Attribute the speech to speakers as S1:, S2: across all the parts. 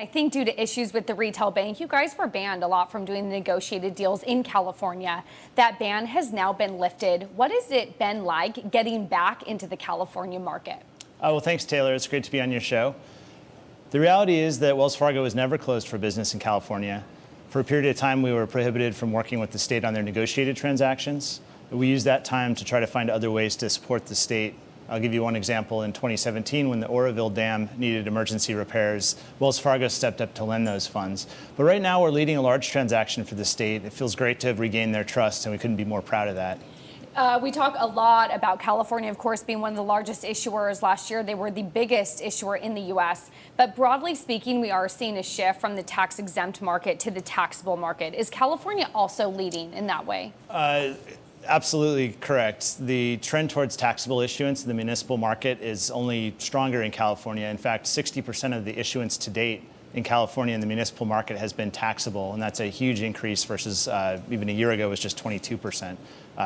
S1: I think due to issues with the retail bank, you guys were banned a lot from doing the negotiated deals in California. That ban has now been lifted. What has it been like getting back into the California market?
S2: Well, thanks, Taylor. It's great to be on your show. The reality is that Wells Fargo was never closed for business in California. For a period of time, we were prohibited from working with the state on their negotiated transactions. We used that time to try to find other ways to support the state. I'll give you one example. In 2017, when the Oroville Dam needed emergency repairs, Wells Fargo stepped up to lend those funds. But right now, we're leading a large transaction for the state. It feels great to have regained their trust, and we couldn't be more proud of that.
S1: We talk a lot about California, of course, being one of the largest issuers last year. They were the biggest issuer in the U.S. But broadly speaking, we are seeing a shift from the tax-exempt market to the taxable market. Is California also leading in that way?
S2: Absolutely correct. The trend towards taxable issuance in the municipal market is only stronger in California. In fact, 60% of the issuance to date in California in the municipal market has been taxable, and that's a huge increase versus even a year ago was just 22%.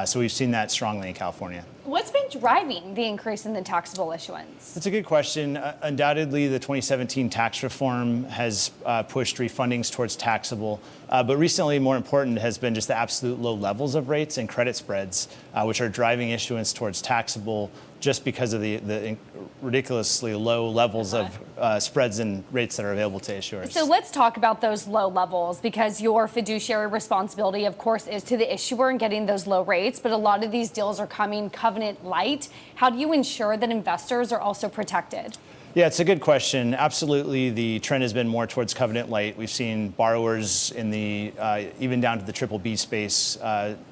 S2: So we've seen that strongly in California.
S1: What's been driving the increase in the taxable issuance?
S2: That's a good question. Undoubtedly, the 2017 tax reform has pushed refundings towards taxable. But recently, more important, has been just the absolute low levels of rates and credit spreads, which are driving issuance towards taxable just because of the ridiculously low levels of spreads and rates that are available to issuers.
S1: So let's talk about those low levels, because your fiduciary responsibility, of course, is to the issuer in getting those low rates. But a lot of these deals are coming covenant light. How do you ensure that investors are also protected?
S2: Yeah, it's a good question. Absolutely, the trend has been more towards covenant light. We've seen borrowers in the even down to the BBB space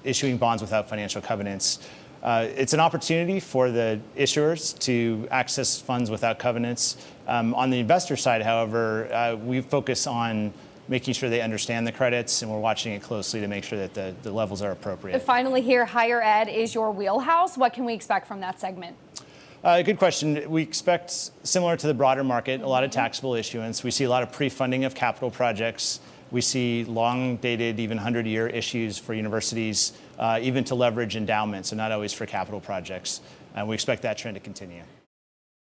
S2: issuing bonds without financial covenants. It's an opportunity for the issuers to access funds without covenants. On the investor side, however, we focus on making sure they understand the credits, and we're watching it closely to make sure that the levels are appropriate.
S1: Finally here, higher ed is your wheelhouse. What can we expect from that segment?
S2: Good question. We expect, similar to the broader market, a lot of taxable issuance. We see a lot of pre-funding of capital projects. We see long-dated, even 100-year issues for universities, even to leverage endowments, so not always for capital projects. And we expect that trend to continue.